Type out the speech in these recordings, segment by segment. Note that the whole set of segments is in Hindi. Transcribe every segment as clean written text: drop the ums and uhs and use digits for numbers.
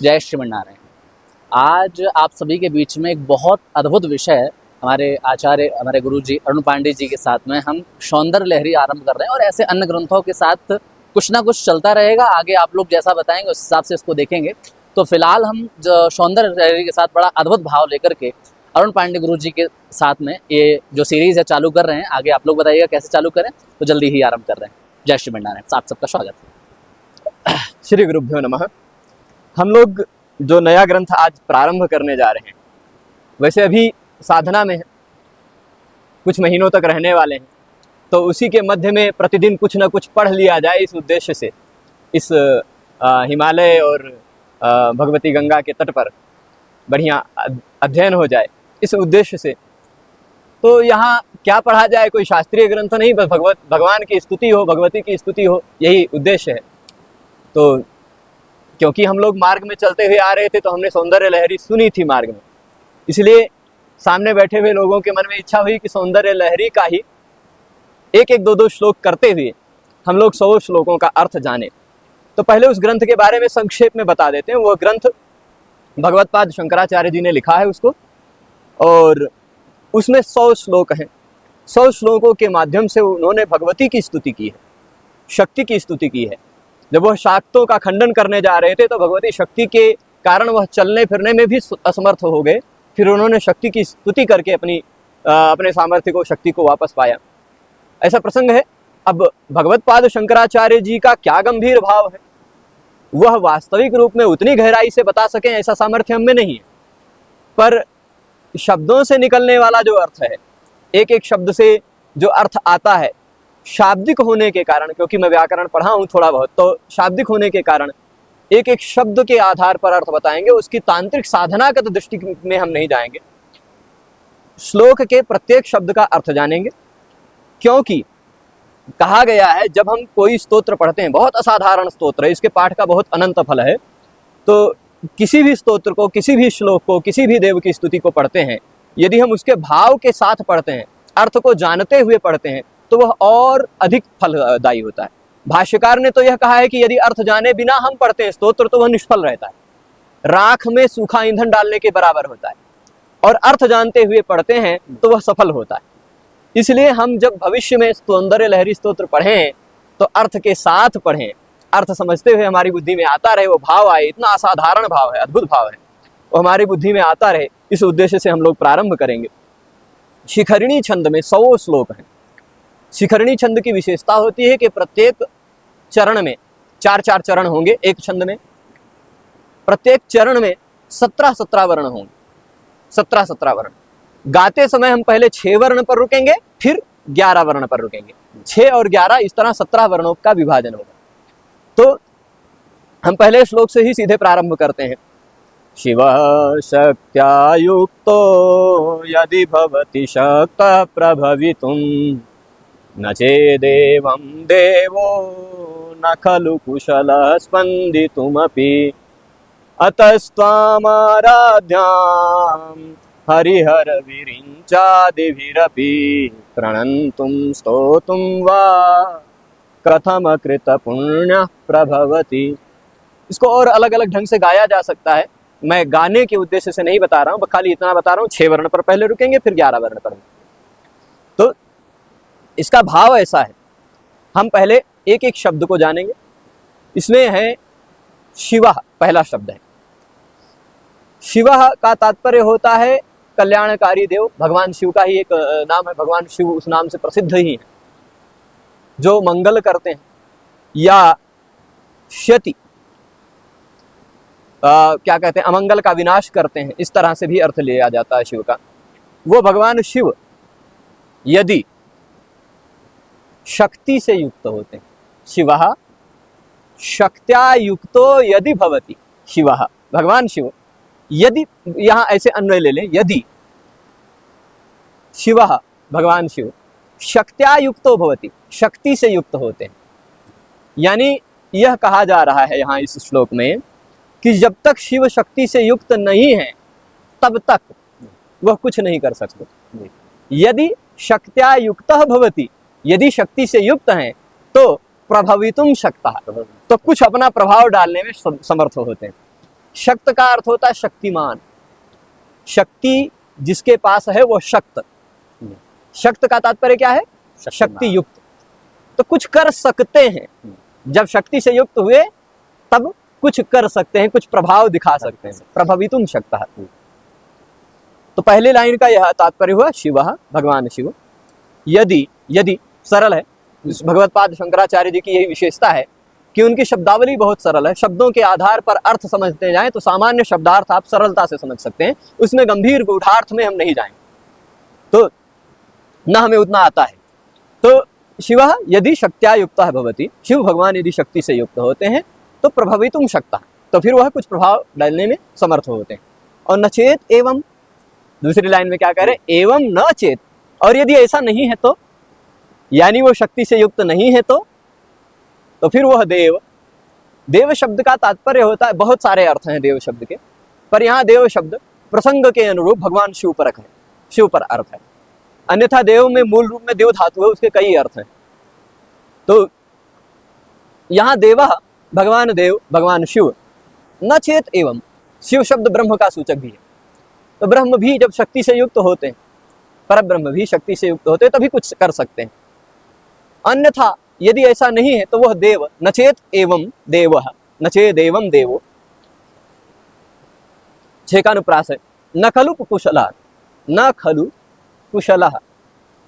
जय श्रीमन्नारायण। आज आप सभी के बीच में एक बहुत अद्भुत विषय है। हमारे आचार्य, हमारे गुरु जी अरुण पांडे जी के साथ में हम सौंदर्य लहरी आरंभ कर रहे हैं और ऐसे अन्य ग्रंथों के साथ कुछ ना कुछ चलता रहेगा। आगे आप लोग जैसा बताएंगे उस हिसाब से इसको देखेंगे। तो फिलहाल हम सौंदर्य लहरी के साथ बड़ा अद्भुत भाव लेकर के अरुण पांडे गुरु जी के साथ में ये जो सीरीज है चालू कर रहे हैं। आगे आप लोग बताइएगा कैसे चालू करें, तो जल्दी ही आरंभ कर रहे हैं। जय श्रीमन्नारायण। आप सबका स्वागत है। श्री गुरुभ्यो नमः। हम लोग जो नया ग्रंथ आज प्रारंभ करने जा रहे हैं, वैसे अभी साधना में है, कुछ महीनों तक रहने वाले हैं, तो उसी के मध्य में प्रतिदिन कुछ न कुछ पढ़ लिया जाए इस उद्देश्य से। इस हिमालय और भगवती गंगा के तट पर बढ़िया अध्ययन हो जाए, इस उद्देश्य से। तो यहाँ क्या पढ़ा जाए, कोई शास्त्रीय ग्रंथ नहीं, बस भगवान की स्तुति हो, भगवती की स्तुति हो, यही उद्देश्य है। तो क्योंकि हम लोग मार्ग में चलते हुए आ रहे थे, तो हमने सौंदर्य लहरी सुनी थी मार्ग में, इसलिए सामने बैठे हुए लोगों के मन में इच्छा हुई कि सौंदर्य लहरी का ही एक एक दो श्लोक करते हुए हम लोग 100 श्लोकों का अर्थ जाने। तो पहले उस ग्रंथ के बारे में संक्षेप में बता देते हैं। वो ग्रंथ भगवत्पाद शंकराचार्य जी ने लिखा है उसको, और उसमें 100 श्लोक हैं। 100 श्लोकों के माध्यम से उन्होंने भगवती की स्तुति की है, शक्ति की स्तुति की है। जब वह शाक्तों का खंडन करने जा रहे थे, तो भगवती शक्ति के कारण वह चलने फिरने में भी असमर्थ हो गए। फिर उन्होंने शक्ति की स्तुति करके अपने सामर्थ्य को, शक्ति को वापस पाया। ऐसा प्रसंग है। अब भगवत्पाद शंकराचार्य जी का क्या गंभीर भाव है, वह वास्तविक रूप में उतनी गहराई से बता सकें ऐसा सामर्थ्य हम में नहीं है, पर शब्दों से निकलने वाला जो अर्थ है, एक एक शब्द से जो अर्थ आता है, शाब्दिक होने के कारण, क्योंकि मैं व्याकरण पढ़ा हूं थोड़ा बहुत, तो शाब्दिक होने के कारण एक एक शब्द के आधार पर अर्थ बताएंगे। उसकी तांत्रिक साधनागत दृष्टि में हम नहीं जाएंगे, श्लोक के प्रत्येक शब्द का अर्थ जानेंगे। क्योंकि कहा गया है, जब हम कोई स्तोत्र पढ़ते हैं, बहुत असाधारण स्तोत्र है, इसके पाठ का बहुत अनंत फल है, तो किसी भी स्तोत्र को, किसी भी श्लोक को, किसी भी देव की स्तुति को पढ़ते हैं, यदि हम उसके भाव के साथ पढ़ते हैं, अर्थ को जानते हुए पढ़ते हैं, तो वह और अधिक फलदायी होता है। भाष्यकार ने तो यह कहा है कि यदि अर्थ जाने बिना हम पढ़ते हैं स्तोत्र, तो वह निष्फल रहता है, राख में सूखा ईंधन डालने के बराबर होता है। और अर्थ जानते हुए पढ़ते हैं तो वह सफल होता है। इसलिए हम जब भविष्य में सौंदर्य लहरी स्तोत्र पढ़ें, तो अर्थ के साथ पढ़ें, अर्थ समझते हुए हमारी बुद्धि में आता रहे, वो भाव आए। इतना असाधारण भाव है, अद्भुत भाव है, वो हमारी बुद्धि में आता रहे, इस उद्देश्य से हम लोग प्रारंभ करेंगे। शिखरिणी छंद में 100 श्लोक हैं। शिखरिणी छंद की विशेषता होती है कि प्रत्येक चरण में 4-4 चरण होंगे। एक छंद में प्रत्येक चरण में 17-17 वर्ण होंगे, 17-17 वर्ण। गाते समय हम पहले 6 वर्ण पर रुकेंगे, फिर 11 वर्ण पर रुकेंगे। 6 और 11, इस तरह 17 वर्णों का विभाजन होगा। तो हम पहले श्लोक से ही सीधे प्रारंभ करते हैं। शिवः शक्त्या युक्तो यदि भवति शक्तः प्रभवितुं न चेदेवं देवो न खलु कुशलः स्पन्दितुमपि अतस्त्वामाराध्यां हरिहर विरिञ्चादिभिरपि प्रणन्तुं स्तोतुं वा कथम कृत पुण्यः प्रभवति। इसको और अलग अलग ढंग से गाया जा सकता है। मैं गाने के उद्देश्य से नहीं बता रहा हूँ, खाली इतना बता रहा हूँ, 6 वर्ण पर पहले रुकेंगे, फिर 11 वर्ण पर। तो इसका भाव ऐसा है, हम पहले एक एक शब्द को जानेंगे। इसमें है शिवः, पहला शब्द है। शिवः का तात्पर्य होता है कल्याणकारी देव। भगवान शिव का ही एक नाम है, भगवान शिव उस नाम से प्रसिद्ध ही है, जो मंगल करते हैं या क्षति क्या कहते हैं, अमंगल का विनाश करते हैं, इस तरह से भी अर्थ लिया जाता है शिव का। वो भगवान शिव यदि शक्ति से युक्त होते हैं, शिवः शक्त्या युक्तो यदि भवति शिवः, भगवान शिव यदि, यहां ऐसे अन्वय ले लें, यदि शिवः, भगवान शिव शक्त्या युक्तो भवति, शक्ति से युक्त होते हैं। यानी यह कहा जा रहा है यहाँ इस श्लोक में कि जब तक शिव शक्ति से युक्त नहीं है, तब तक वह कुछ नहीं कर सकते। यदि शक्त्या युक्तः भवति, यदि शक्ति से युक्त हैं, तो प्रभवितुम शक्तः, तो कुछ अपना प्रभाव डालने में समर्थ होते हैं। शक्त का अर्थ होता है शक्तिमान। शक्ति जिसके पास है वो शक्त। शक्त का तात्पर्य क्या है? शक्ति युक्त। तो कुछ कर सकते हैं, जब शक्ति से युक्त हुए तब कुछ कर सकते हैं, कुछ प्रभाव दिखा सकते हैं। प्रभवितुम शक्तः। तो पहले लाइन का यह तात्पर्य हुआ शिवः, भगवान शिव। यदि, यदि सरल है, भगवत्पाद शंकराचार्य जी की यही विशेषता है कि उनकी शब्दावली बहुत सरल है। शब्दों के आधार पर अर्थ समझते जाएं तो सामान्य शब्दार्थ आप सरलता से समझ सकते हैं, उसमें गंभीर गूढ़ार्थ में हम नहीं जाएंगे, तो न हमें उतना आता है। तो शिवः यदि शक्त्या युक्तः भवति, शिव भगवान यदि शक्ति से युक्त होते हैं तो प्रभवितुम शक्तः, तो फिर वह कुछ प्रभाव डालने में समर्थ होते हैं। और न चेत एवं, दूसरी लाइन में क्या कह रहे हैं? एवं न चेत, और यदि ऐसा नहीं है तो, यानी वो शक्ति से युक्त नहीं है तो फिर वह देव। देव शब्द का तात्पर्य होता है, बहुत सारे अर्थ हैं देव शब्द के, पर यहाँ देव शब्द प्रसंग के अनुरूप भगवान शिव परक है, शिव पर अर्थ है। अन्यथा देव में मूल रूप में देव धातु है, उसके कई अर्थ हैं। तो यहाँ देवा भगवान देव, भगवान शिव। न चेत एवं, शिव शब्द ब्रह्म का सूचक भी है, तो ब्रह्म भी जब शक्ति से युक्त होते हैं, पर ब्रह्म भी शक्ति से युक्त होते हैं, तभी कुछ कर सकते हैं। अन्यथा यदि ऐसा नहीं है तो वह देव। नचेत एवं देवः, नचेत एवं देवो। 6 का अनुप्रास है। न खलु कुशलः, न खलु कुशलः,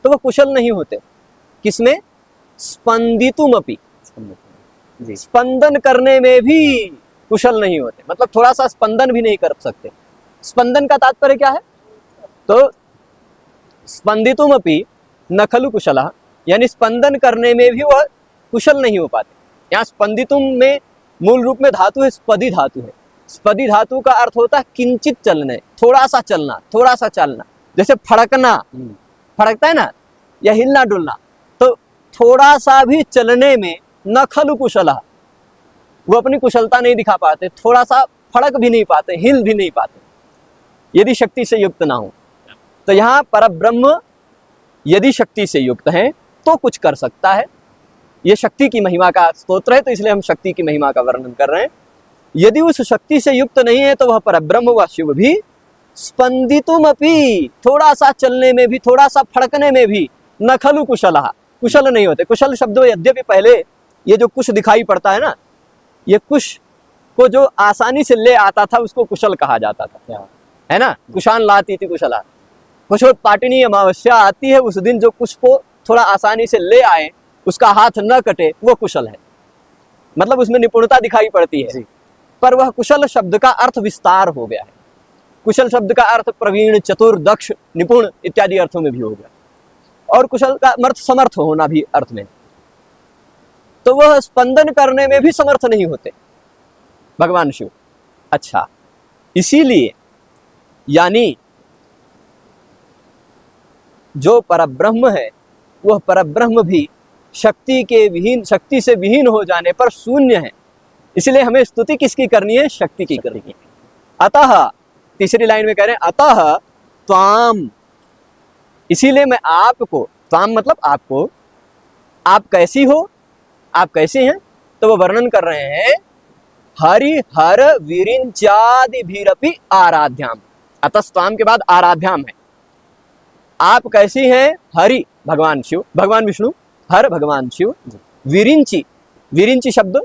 तो वह कुशल नहीं होते किसमें? स्पंदितुमपि, स्पंदन करने में भी कुशल नहीं होते, मतलब थोड़ा सा स्पंदन भी नहीं कर सकते। स्पंदन का तात्पर्य क्या है? तो स्पंदितुमपि न खलु कुशलः, यानी स्पंदन करने में भी वह कुशल नहीं हो पाते। यहाँ स्पंदितुम में मूल रूप में धातु है, स्पदी धातु है। स्पदी धातु का अर्थ होता है किंचित चलने, थोड़ा सा चलना, थोड़ा सा चलना, जैसे फड़कना, फड़कता है ना, या हिलना डुलना, तो थोड़ा सा भी चलने में न खलु कुशलः, वो अपनी कुशलता नहीं दिखा पाते, थोड़ा सा फड़क भी नहीं पाते, हिल भी नहीं पाते, यदि शक्ति से युक्त ना हो। तो यहाँ परब्रह्म यदि शक्ति से युक्त है तो कुछ कर सकता है। ये शक्ति की महिमा का स्तोत्र है, तो इसलिए हम शक्ति की महिमा का वर्णन कर रहे हैं। यदि उस शक्ति से युक्त नहीं है तो वह परब्रह्म व शिव भी स्पंदितुमपि, थोड़ा सा चलने में भी, थोड़ा सा फड़कने में भी न खलु कुशलः, कुशल नहीं होते। कुशल शब्द यद्यपि पहले ये जो कुश दिखाई पड़ता है ना, ये कुश को जो आसानी से ले आता था उसको कुशल कहा जाता था, है ना। कुशान लाती थी कुशला। कुशोत्पाटिनी अमावस्या आती है, उस दिन जो कुश को थोड़ा आसानी से ले आए, उसका हाथ न कटे, वो कुशल है, मतलब उसमें निपुणता दिखाई पड़ती है। पर वह कुशल शब्द का अर्थ विस्तार हो गया है। कुशल शब्द का अर्थ प्रवीण, चतुर, दक्ष, निपुण इत्यादि अर्थों में भी हो गया, और कुशल का अर्थ समर्थ होना भी अर्थ में। तो वह स्पंदन करने में भी समर्थ नहीं होते भगवान शिव। अच्छा, इसीलिए यानी जो परब्रह्म है वह परब्रह्म भी शक्ति के विहीन, शक्ति से विहीन हो जाने पर शून्य है। इसलिए हमें स्तुति किसकी करनी है? शक्ति की करनी है। अतः, तीसरी लाइन में कह रहे हैं अतः त्वाम, इसीलिए मैं आपको, त्वाम मतलब आपको, आप कैसी हो, आप कैसे हैं, तो वो वर्णन कर रहे हैं हरि हर विरिंचादि भीरपि आराध्याम। अतः त्वाम के बाद आराध्याम है। आप कैसी हैं? हरि भगवान शिव, भगवान विष्णु, हर भगवान शिव, विरिंची, विरिंची शब्द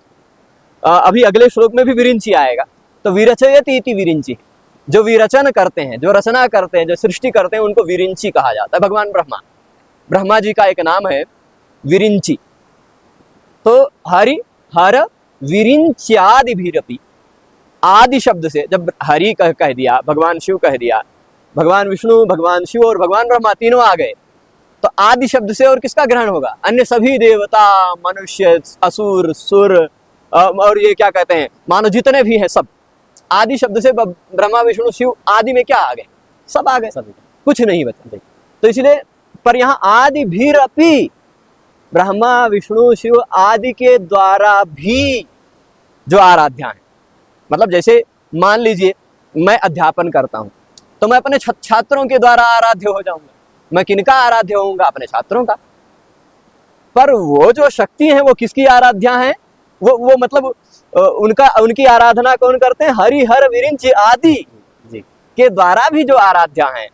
अभी अगले श्लोक में भी विरिंची आएगा। तो विरचयति इति विरिंची, जो विरचन करते हैं, जो रचना करते हैं, जो सृष्टि करते हैं, उनको विरिंची कहा जाता है। भगवान ब्रह्मा, ब्रह्मा जी का एक नाम है विरिंची। तो हरि हर विरिंच्यादि भीरपि, आदि शब्द से जब हरि कह दिया, भगवान शिव कह दिया, भगवान विष्णु, भगवान शिव और भगवान ब्रह्मा तीनों आ गए, तो आदि शब्द से और किसका ग्रहण होगा? अन्य सभी देवता, मनुष्य, असुर, सुर और ये क्या कहते हैं, मानो जितने भी हैं सब, आदि शब्द से ब्रह्मा विष्णु शिव आदि में क्या आ गए? सब आ गए, सब, कुछ नहीं बचा। तो इसलिए पर यहाँ आदि भीरपि, ब्रह्मा विष्णु शिव आदि के द्वारा भी जो आराध्या है, मतलब जैसे मान लीजिए मैं अध्यापन करता हूं, तो मैं अपने छात्रों के द्वारा आराध्य हो जाऊंगा। मैं किनका आराध्य होऊंगा? अपने छात्रों का। पर वो जो शक्ति है वो किसकी आराध्या है? वो मतलब उनकी आराधना कौन करते हैं? हरि हर विरिंच आदि जी के द्वारा भी जो आराध्या हैं।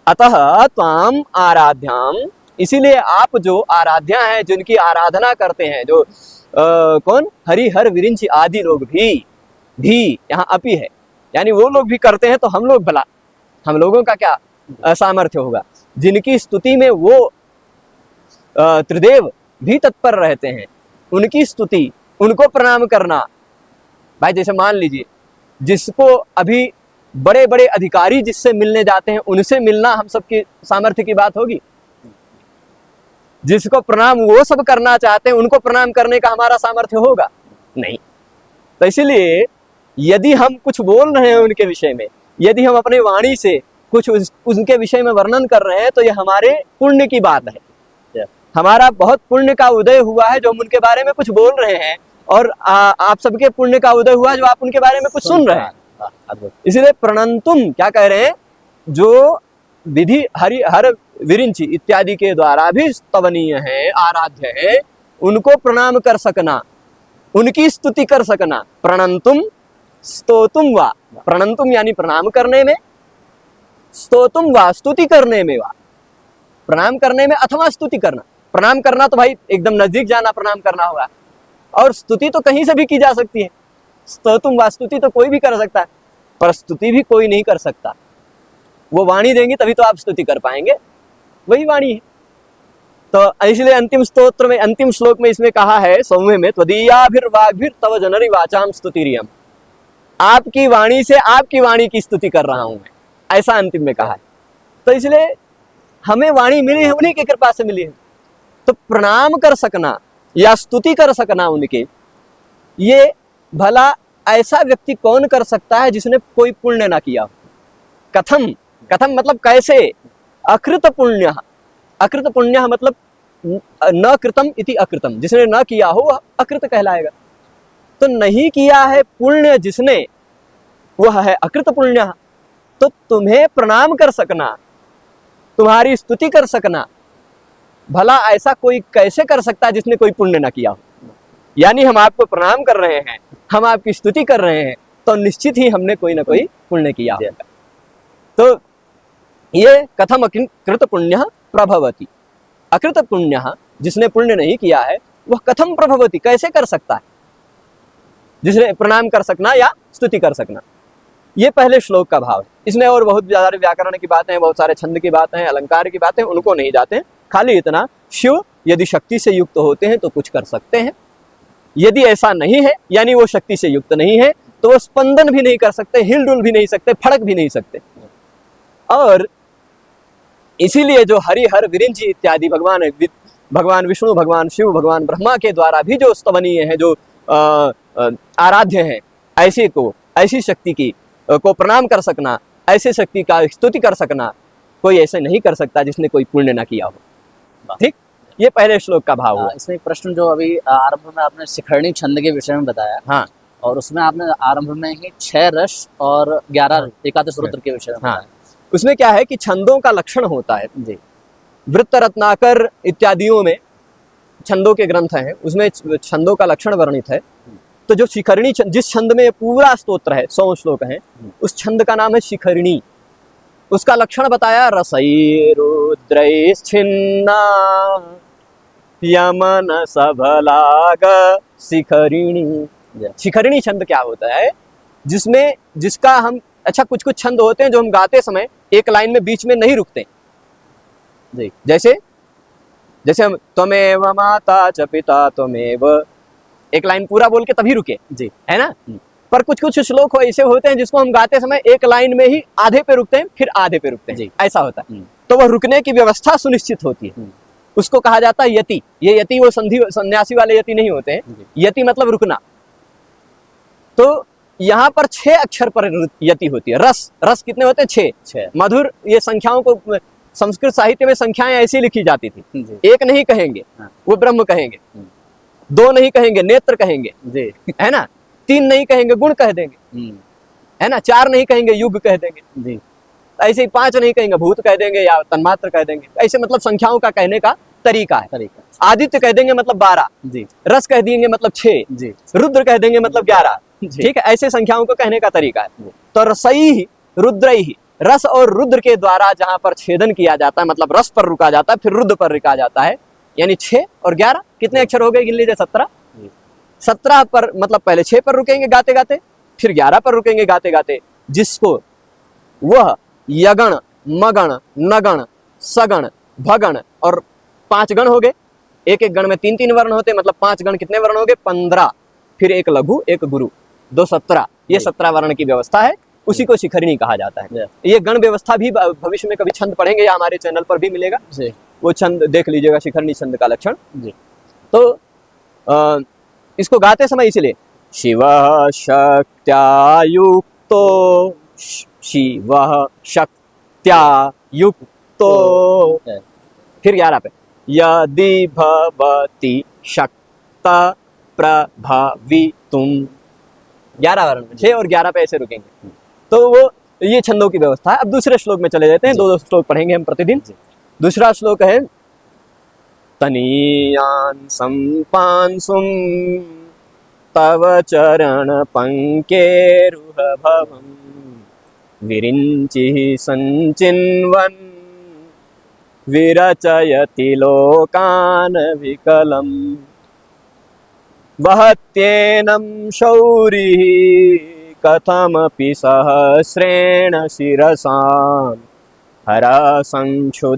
अतः त्वाम आराध्याम, इसीलिए आप जो आराध्या हैं, जिनकी आराधना करते हैं, जो कौन? हरि हर विरिंच आदि लोग भी यहाँ अपी है, यानी वो लोग भी करते हैं, तो हम लोग भला, हम लोगों का क्या सामर्थ्य होगा? जिनकी स्तुति में वो त्रिदेव भी तत्पर रहते हैं, उनकी स्तुति, उनको प्रणाम करना। भाई जैसे मान लीजिए, जिसको अभी बड़े बड़े अधिकारी जिससे मिलने जाते हैं, उनसे मिलना हम सबकी सामर्थ्य की बात होगी? जिसको प्रणाम वो सब करना चाहते हैं, उनको प्रणाम करने का हमारा सामर्थ्य होगा? नहीं। तो इसलिए यदि हम कुछ बोल रहे हैं उनके विषय में, यदि हम अपनी वाणी से कुछ उनके विषय में वर्णन कर रहे हैं, तो यह हमारे पुण्य की बात है। हमारा बहुत पुण्य का उदय हुआ है जो हम उनके बारे में कुछ बोल रहे हैं, और आप सबके पुण्य का उदय हुआ है जो आप उनके बारे में कुछ सुन रहे हैं। इसलिए प्रणंतुम क्या कह रहे हैं? जो विधि हरि हर विरिंच इत्यादि के द्वारा भी स्तवनीय है, आराध्य है, उनको प्रणाम कर सकना, उनकी स्तुति कर सकना। प्रणंतुम स्तोतुम वा, प्रणंतुम यानी प्रणाम करने में, स्तोतुम वा स्तुति करने में, वा प्रणाम करने में अथवा स्तुति करना। प्रणाम करना तो भाई एकदम नजदीक जाना प्रणाम करना होगा, और स्तुति तो कहीं से भी की जा सकती है। स्तोतुम वा, स्तुति तो कोई भी कर सकता है, पर स्तुति भी कोई नहीं कर सकता। वो वाणी देंगी तभी तो आप स्तुति कर पाएंगे, वही वाणी है। तो इसलिए अंतिम स्तोत्र में, अंतिम श्लोक में इसमें कहा है सौम्य में, त्वदीयाभिर्वाग्भिर तव जनरी वाचाम स्तुतिरियम, आपकी वाणी से आपकी वाणी की स्तुति कर रहा हूं मैं, ऐसा अंतिम में कहा है। तो इसलिए हमें वाणी मिली है, उन्हीं की कृपा से मिली है। तो प्रणाम कर सकना या स्तुति कर सकना उनके, ये भला ऐसा व्यक्ति कौन कर सकता है जिसने कोई पुण्य ना किया हो? कथम, कथम मतलब कैसे? अकृत पुण्य, अकृत पुण्य मतलब न कृतम इति अकृतम, जिसने न किया हो वह अकृत कहलाएगा। तो नहीं किया है पुण्य जिसने, वह है अकृत पुण्य। तो तुम्हें प्रणाम कर सकना, तुम्हारी स्तुति कर सकना, भला ऐसा कोई कैसे कर सकता है जिसने कोई पुण्य ना किया हो? यानी हम आपको प्रणाम कर रहे हैं, हम आपकी स्तुति कर रहे हैं, तो निश्चित ही हमने कोई ना कोई पुण्य किया होगा। तो ये कथम अकृत पुण्य प्रभवति, अकृत पुण्य जिसने पुण्य नहीं किया है वह कथम प्रभवति, कैसे कर सकता है? जिसने प्रणाम कर सकना या स्तुति कर सकना, ये पहले श्लोक का भाव है। इसमें और बहुत ज्यादा व्याकरण की बातें हैं, बहुत सारे छंद की बातें हैं, अलंकार की बातें, उनको नहीं जाते हैं। खाली इतना, शिव यदि शक्ति से युक्त होते हैं तो कुछ कर सकते हैं, यदि ऐसा नहीं है यानी वो शक्ति से युक्त नहीं है, तो वो स्पंदन भी नहीं कर सकते, हिलडुल भी नहीं सकते, फड़क भी नहीं सकते। और इसीलिए जो हरि हर विरिंच इत्यादि भगवान विष्णु, भगवान शिव, भगवान ब्रह्मा के द्वारा भी जो स्तवनीय है, जो आराध्य है, ऐसे को, ऐसी शक्ति की को प्रणाम कर सकना, ऐसे शक्ति का स्तुति कर सकना, कोई ऐसे नहीं कर सकता जिसने कोई पुण्य ना किया हो। ठीक, ये पहले श्लोक का भाव हुआ। इसमें एक प्रश्न जो अभी आरंभ में आपने शिखरणी छंद के विषय में बताया, हाँ, और उसमें आपने आरंभ में ही 6 रस और 11 एकादश रुद्र के विषय में हाँ, बताया। उसमें क्या है कि छंदों का लक्षण होता है जी, वृत्त रत्नाकर इत्यादियों में छंदों के ग्रंथ हैं, उसमें छंदों का लक्षण वर्णित है। तो जो शिखरणी, जिस छंद में पूरा स्तोत्र है, 100 श्लोक है, उस छंद का नाम है शिखरणी। उसका लक्षण बताया, रसै रुद्रैश्छिन्ना यमन सबलाग शिखरिणी। शिखरिणी छंद क्या होता है? जिसमें, जिसका हम, अच्छा कुछ कुछ छंद होते हैं जो हम गाते समय एक लाइन में बीच में नहीं रुकते जी, जैसे हम त्वमेव माता च पिता त्वमेव, एक लाइन पूरा बोल के तभी रुके जी, है ना। पर कुछ कुछ श्लोक हो ऐसे होते हैं जिसको हम गाते समय एक लाइन में ही आधे पे रुकते हैं, फिर आधे पे रुकते हैं जी, ऐसा होता है। तो वह रुकने की व्यवस्था सुनिश्चित होती है, उसको कहा जाता है यति। ये यति वो सन्यासी वाले यति नहीं होते हैं, यति मतलब रुकना। तो यहाँ पर 6 अक्षर पर यति होती है। रस, रस कितने होते हैं? 6। मधुर, ये संख्याओं को संस्कृत साहित्य में संख्याएं ऐसी लिखी जाती थी, एक नहीं कहेंगे वो ब्रह्म कहेंगे, 2 नहीं कहेंगे नेत्र कहेंगे जी, है ना, 3 नहीं कहेंगे गुण कह देंगे, है ना, 4 नहीं कहेंगे युग कह देंगे जी, ऐसे ही 5 नहीं कहेंगे भूत कह देंगे या तन्मात्र कह देंगे। ऐसे मतलब संख्याओं का कहने का तरीका है। तरीका। आदित्य कह देंगे मतलब 12, जी रस कह देंगे मतलब 6, जी रुद्र कह देंगे मतलब 11। जी। ठीक है, ऐसे संख्याओं को कहने का तरीका है। जी। तो रसई रुद्रई, रस और रुद्र के द्वारा जहां पर छेदन किया जाता है, मतलब रस पर रुका जाता है, फिर रुद्र पर रुका जाता है, यानी 6 और 11 कितने अक्षर हो गए, गिन लीजिए 17। जी। 17 पर मतलब पहले 6 पर रुकेंगे गाते गाते, फिर 11 पर रुकेंगे गाते गाते, जिसको वह यगण, मगण, नगण, सगण, भगण और 5 गण हो गए। एक एक गण में 3-3 वर्ण होते, मतलब 5 गण कितने वर्ण हो गए, 15, फिर एक लघु एक गुरु, 2 17, ये 17 वर्ण की व्यवस्था है। उसी को शिखरिणी कहा जाता है। ये गण व्यवस्था भी भविष्य में कभी छंद पढ़ेंगे, या हमारे चैनल पर भी मिलेगा, वो छंद देख लीजिएगा, शिखरिणी छंद का लक्षण। तो इसको गाते समय इसलिए शिव शक्त्या युक्तो, शिव शक्त्या युक्तो, फिर 11 पे यदि भवति शक्त प्रभवितुम, 11 वर्ण, 6 और 11 पे ऐसे रुकेंगे। तो वो ये छंदों की व्यवस्था है। अब दूसरे श्लोक में चले जाते हैं, 2 श्लोक पढ़ेंगे हम प्रतिदिन। दूसरा श्लोक है तनीयान संपांसुम तव चरण पंकेरुह भवम विरिंचिः संचिन्वन् विरचयति लोकान विकलम् वहत्येनं शौरिः कथमपि सहस्रेण शिरसां हरसंक्षुद्यैनं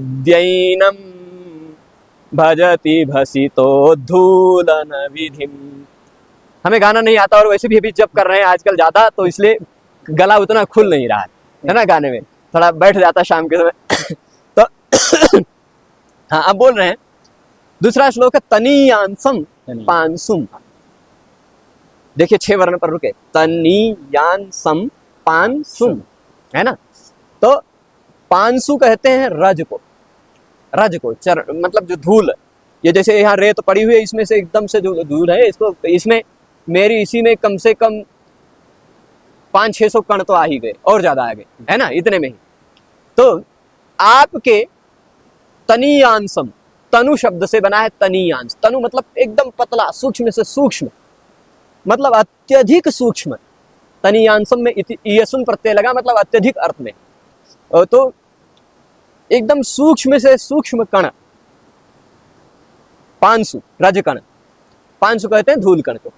भजति भसितोद्धूलन विधिम्। हमें गाना नहीं आता और वैसे भी अभी जब कर रहे हैं आजकल ज्यादा, तो इसलिए गला उतना खुल नहीं रहा है ना, गाने में थोड़ा बैठ जाता शाम के समय। तो हाँ, अब बोल रहे हैं। दूसरा श्लोक है तनीयांसम पांसुम। देखिए 6 वर्ण पर रुके, तनीयांसम पांसुम, है ना। तो पांसु कहते हैं रज को, रज को मतलब जो धूल, ये जैसे यहाँ रेत पड़ी हुई है, इसमें से एकदम से जो धूल है, इसको इसमें मेरी इसी में कम से कम 500-600 कण तो आ ही गए, और ज्यादा आ गए, है ना, इतने में ही। तो आपके तनीयांसम, तनु शब्द से बना है तनीयांश। तनु मतलब एकदम पतला, सूक्ष्म से सूक्ष्म, मतलब अत्यधिक सूक्ष्म। तनीयांसम में यसुन प्रत्यय लगा, मतलब अत्यधिक अर्थ में। तो एकदम सूक्ष्म से सूक्ष्म कण, पांसु, रजकण, पांसु कहते हैं धूल कण को।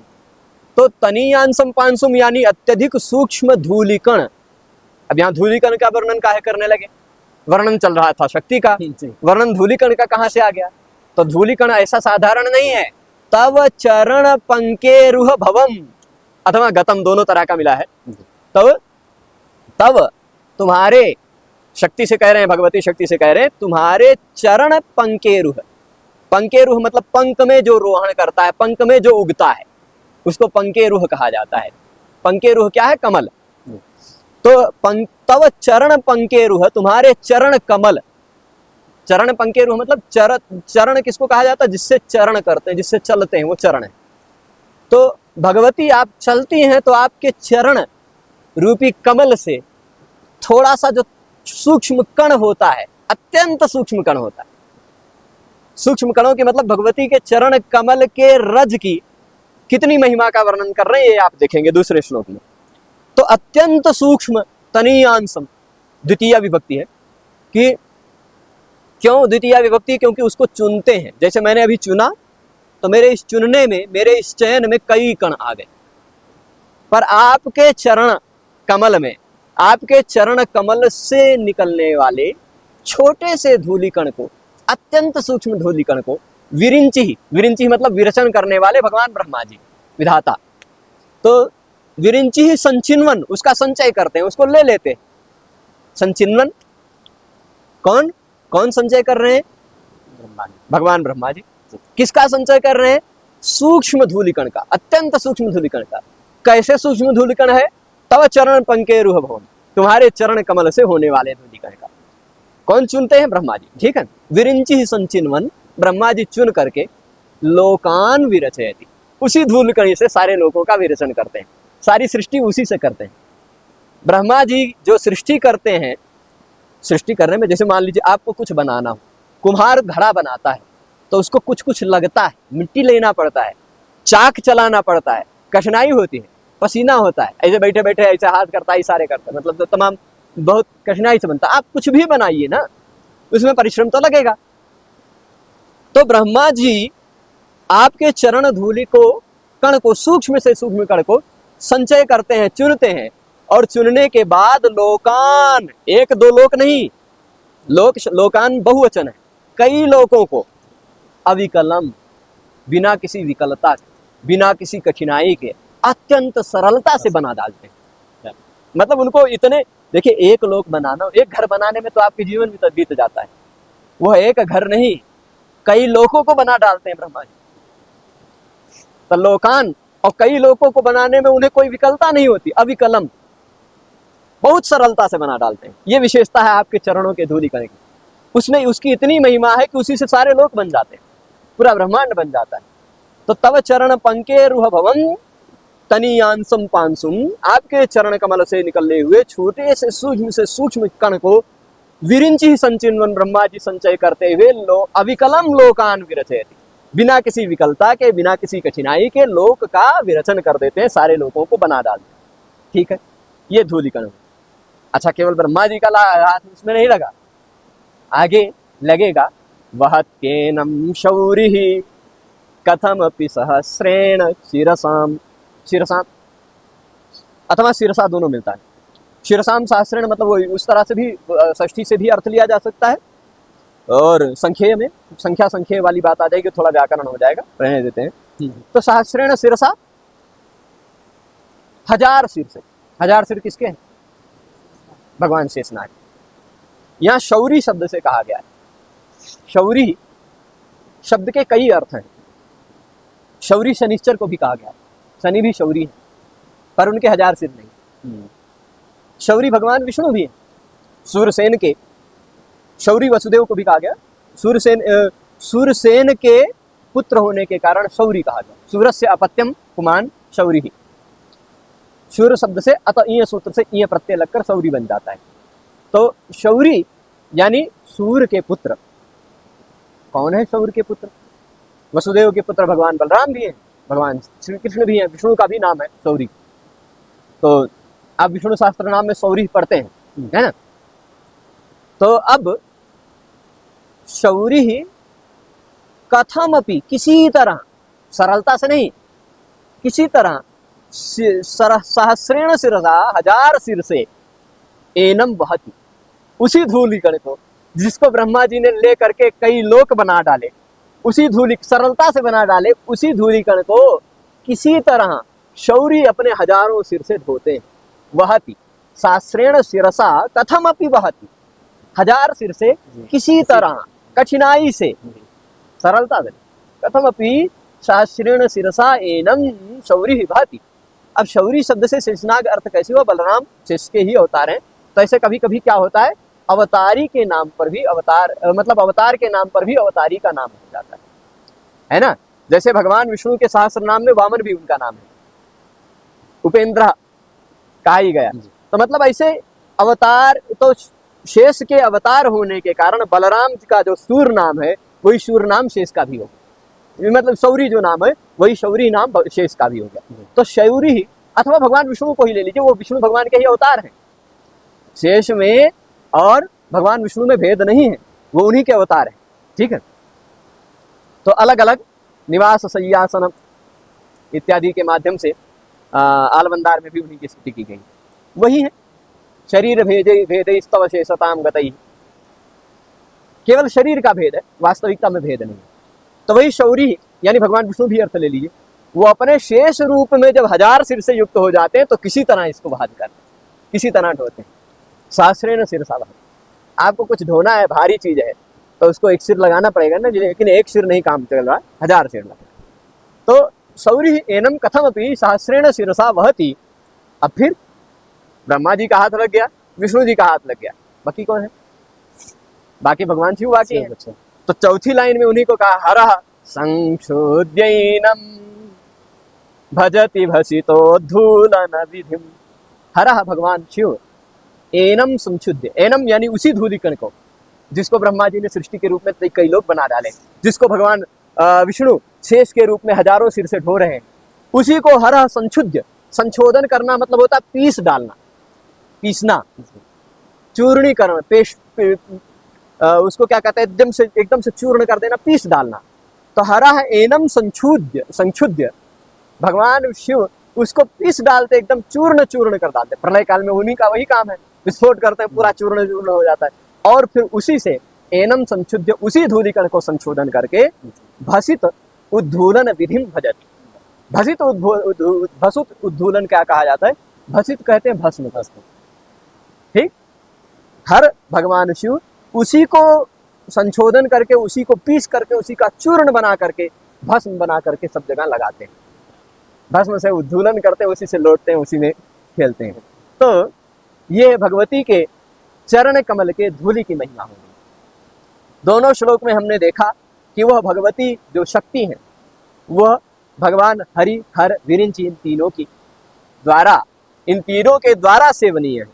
तो तनीयांसम पांसुम यानी अत्यधिक सूक्ष्म धूलिकण। अब यहाँ धूलिकण का वर्णन काहे करने लगे, वर्णन चल रहा था शक्ति का, वर्णन धूलिकण का कहां से आ गया। तो धूलिकण ऐसा साधारण नहीं है। तव चरण पंकेरुह भवम अथवा गतम, दोनों तरह का मिला है। तव तुम्हारे, शक्ति से कह रहे हैं, भगवती शक्ति से कह रहे हैं, तुम्हारे चरण पंकेरुह। पंकेरुह मतलब पंक में जो रोहण करता है, पंक में जो उगता है, उसको पंकेरुह कहा जाता है। पंकेरुह क्या है, कमल। तो तव चरण पंकेरुह, तुम्हारे चरण कमल। चरण पंकेरुह मतलब चरण किसको कहा जाता है, जिससे चरण करते हैं, जिससे चलते हैं, वो चरण है। तो भगवती आप चलती हैं, तो आपके चरण रूपी कमल से थोड़ा सा जो सूक्ष्म कण होता है, अत्यंत सूक्ष्म कण होता है। सूक्ष्म कणों की मतलब भगवती के चरण कमल के रज की कितनी महिमा का वर्णन कर रहे हैं, ये आप देखेंगे दूसरे श्लोक में। तो अत्यंत सूक्ष्म तनीयांसम, द्वितीय विभक्ति है। कि क्यों द्वितीय विभक्ति, क्योंकि उसको चुनते हैं। जैसे मैंने अभी चुना, तो मेरे इस चुनने में, मेरे इस चयन में कई कण आ गए, पर आपके चरण कमल में, आपके चरण कमल से निकलने वाले छोटे से धूलिकण को, अत्यंत सूक्ष्म धूलिकण को, विरिंची, विरिंची मतलब विरचन करने वाले भगवान ब्रह्मा जी, विधाता। तो विरिंची ही संचिन्वन, उसका संचय करते हैं, उसको ले लेते हैं। संचिन्वन कौन कौन संचय कर रहे हैं, भगवान ब्रह्मा जी। किसका संचय कर रहे हैं, सूक्ष्म धूलिकण का, अत्यंत सूक्ष्म धूलिकण का। कैसे सूक्ष्म धूलिकण है, तव चरण पंकेरुह भवन, तुम्हारे चरण कमल से होने वाले धूलिकण का। कौन चुनते हैं, ब्रह्मा जी, ठीक है। विरिंची ही संचिन्वन, ब्रह्मा जी चुन करके लोकान विरचयति, उसी धूलिकण से सारे लोगों का विरचन करते हैं, सारी सृष्टि उसी से करते हैं। ब्रह्मा जी जो सृष्टि करते हैं, सृष्टि करने में जैसे मान लीजिए आपको कुछ बनाना हो, कुम्हार घड़ा बनाता है, तो उसको कुछ कुछ लगता है, मिट्टी लेना पड़ता है, चाक चलाना पड़ता है, कठिनाई होती है, पसीना होता है, ऐसे बैठे बैठे ऐसे हाथ करता है, इशारे करता है, मतलब तो तमाम बहुत कठिनाई से बनता है। आप कुछ भी बनाइए ना, उसमें परिश्रम तो लगेगा। तो ब्रह्मा जी आपके चरण धूलि को, कण को, सूक्ष्म से सूक्ष्म कण को संचय करते हैं, चुनते हैं, और चुनने के बाद लोकान, एक दो लोक नहीं, लोकान बहुवचन है, कई लोगों को अविकलम, बिना किसी विकलता के, बिना किसी कठिनाई के, अत्यंत सरलता से बना डालते हैं। मतलब उनको इतने, देखिए एक लोक बनाना, एक घर बनाने में तो आपके जीवन भी बीत जाता है, वह एक घर नहीं कई लोगों को बना डालते हैं ब्रह्मा जी। तो लोकान और कई लोगों को बनाने में उन्हें कोई विकलता नहीं होती, अविकलम, बहुत सरलता से बना डालते हैं। ये विशेषता है आपके चरणों के धूलि कण की। उसमें उसकी इतनी महिमा है कि उसी से सारे लोग बन जाते हैं, पूरा ब्रह्मांड बन जाता है। तो तव चरण पंके रुह भवन तनीयांसम पांसुम, आपके चरण कमल से निकलने हुए छोटे से सूक्ष्म कण को विरिंची संचिन्वन ब्रह्मा जी संचय करते हुए अविकलम लोकान विरचयति, बिना किसी विकलता के, बिना किसी कठिनाई के लोक का विरचन कर देते हैं, सारे लोगों को बना डालते हैं। ठीक है, ये धूलि कण। अच्छा, केवल ब्रह्मा जी का हाथ उसमें नहीं लगा, आगे लगेगा। वह केनम शौरिहि कथमपि सहस्रेण शिरसाम, शिरसाम अथवा शिरसा दोनों मिलता है। शिरसाम सहस्रेण मतलब वो उस तरह से भी, षष्ठी से भी अर्थ लिया जा सकता है, और संख्या में संख्या वाली बात आ जाएगी, थोड़ा व्याकरण हो जाएगा, रहने देते हैं। तो सहस्रेण शिरसा, हजार सिर से। हजार सिर किसके हैं? भगवान शेषनाग। यहां शौरी शब्द से कहा गया है। शौरी शब्द के कई अर्थ हैं। शौरी शनिश्चर को भी कहा गया है, शनि भी शौरी है, पर उनके हजार सिर नहीं। शौरी भगवान विष्णु भी है। सूरसेन के शौरी वसुदेव को भी कहा गया। सूरसेन के पुत्र होने के कारण शौरी कहा गया। सूरस्य अपत्यम पुमान शौरी ही। शूर शब्द से अतः ईय सूत्र से ईय प्रत्यय लगकर शौरी बन जाता है। तो शौरी यानी सूर के पुत्र। कौन है शौर के पुत्र? वसुदेव के पुत्र भगवान बलराम भी हैं, भगवान श्री कृष्ण भी हैं, विष्णु का भी नाम है शौरी। तो आप विष्णु शास्त्र नाम में शौरी पढ़ते हैं, है ना? तो अब शौरी ही कथमपि, किसी तरह, सरलता से नहीं, किसी तरह, सहस्रेण शिरसा, हजार सिर से, एनम वहति, उसी धूलि कण को जिसको ब्रह्मा जी ने ले करके कई लोक बना डाले, उसी धूलि, सरलता से बना डाले, उसी धूलि कण को किसी तरह शौरी अपने हजारों सिर से धोते हैं। वहति सहस्रेण शिरसा कथमपि वहति, हजार सिर से किसी तरह, कठिनाई से, सरलता से, कथमपि सहस्रेण शिरसा एनम शौरी वहति। अब शौरी शब्द से शेषनाग अर्थ कैसे हुआ? बलराम शेष के ही अवतार हैं। तो ऐसे कभी कभी क्या होता है, अवतारी के नाम पर भी अवतार, मतलब अवतार के नाम पर भी अवतारी का नाम हो जाता है ना? जैसे भगवान विष्णु के सहस्र नाम में वामन भी उनका नाम है, उपेंद्र कहा ही गया। तो मतलब ऐसे अवतार, तो शेष के अवतार होने के कारण बलराम का जो सूर नाम है वही सूर नाम शेष का भी होगा, मतलब शौरी जो नाम है वही शौरी नाम शेष का भी हो गया। तो शौरी ही, अथवा भगवान विष्णु को ही ले लीजिए, वो विष्णु भगवान के ही अवतार हैं। शेष में और भगवान विष्णु में भेद नहीं है, वो उन्हीं के अवतार हैं। ठीक है, तो अलग अलग निवास, शय्यासन इत्यादि के माध्यम से आलवंदार में भी उन्हीं की स्तुति की गई। वही है शरीर भेदे स्तव शेषताम गतई, केवल शरीर का भेद है, वास्तविकता में भेद नहीं है। तो वही शौरी यानी भगवान विष्णु भी अर्थ ले लीजिए, वो अपने शेष रूप में जब हजार सिर से युक्त हो जाते हैं तो किसी तरह इसको बाहर करते हैं, किसी तरह ढोते हैं। सहस्रेण शिरसा, आपको कुछ ढोना है, भारी चीज है, तो उसको एक सिर लगाना पड़ेगा ना, लेकिन एक सिर नहीं काम चल रहा, हजार सिर लगा। तो शौरी एनम कथमपि सहस्रेण शिरसा वहति। अब फिर ब्रह्मा जी का हाथ लग गया, विष्णु जी का हाथ लग गया, बाकी कौन है? बाकी भगवान शिव बाकी है। तो चौथी लाइन में उन्हीं को कहा, हरः संक्षुद्यैनम भजति भसितोद्धूलन विधिम। हरः भगवान शिव, एनम संक्षुद्य, एनम यानी उसी धूलि कण को जिसको ब्रह्मा जी ने सृष्टि के रूप में कई लोग बना डाले, जिसको भगवान विष्णु शेष के रूप में हजारों सिर से ढो रहे हैं, उसी को हर संशुद्ध, संशोधन करना मतलब होता है पीस डालना, पीसना, चूर्णीकरण, उसको क्या कहते हैं, एकदम से चूर्ण कर देना, पीस डालना। तो हरा एनम संक्षुद्य, भगवान शिव उसको पीस डालते, एकदम चूर्ण कर डालते। प्रलय काल में उन्हीं का वही काम है, विस्फोट करते हैं, पूरा चूर्ण हो जाता है। और फिर उसी से एनम संशुद्ध, उसी धूलिकण को संशोधन करके भसित उद्धूलन विधिम भजत। भसित उद्धूलन क्या कहा जाता है? भसित कहते हैं भस्म। ठीक, हर भगवान शिव उसी को संशोधन करके, उसी को पीस करके, उसी का चूर्ण बना करके, भस्म बना करके सब जगह लगाते हैं। भस्म से उद्धूलन करते हैं, उसी से लौटते हैं, उसी में खेलते हैं। तो ये भगवती के चरण कमल के धूलि की महिमा होगी। दोनों श्लोक में हमने देखा कि वह भगवती जो शक्ति है, वह भगवान हरि, हर, विरिंची, इन तीनों की द्वारा, इन तीनों के द्वारा सेवनीय है।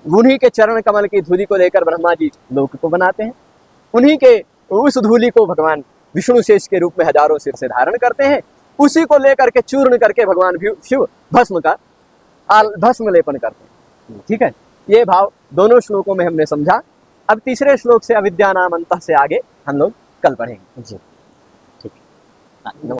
उन्हीं के चरण कमल की धूलि को लेकर ब्रह्मा जी लोक को बनाते हैं, उन्हीं के उस धूलि को भगवान विष्णु शेष के रूप में हजारों सिर से धारण करते हैं, उसी को लेकर के चूर्ण करके भगवान शिव भस्म का भस्म लेपन करते हैं। ठीक है, ये भाव दोनों श्लोकों में हमने समझा। अब तीसरे श्लोक से अविद्या नाम अंतः से आगे हम लोग कल पढ़ेंगे। जी, ठीक है।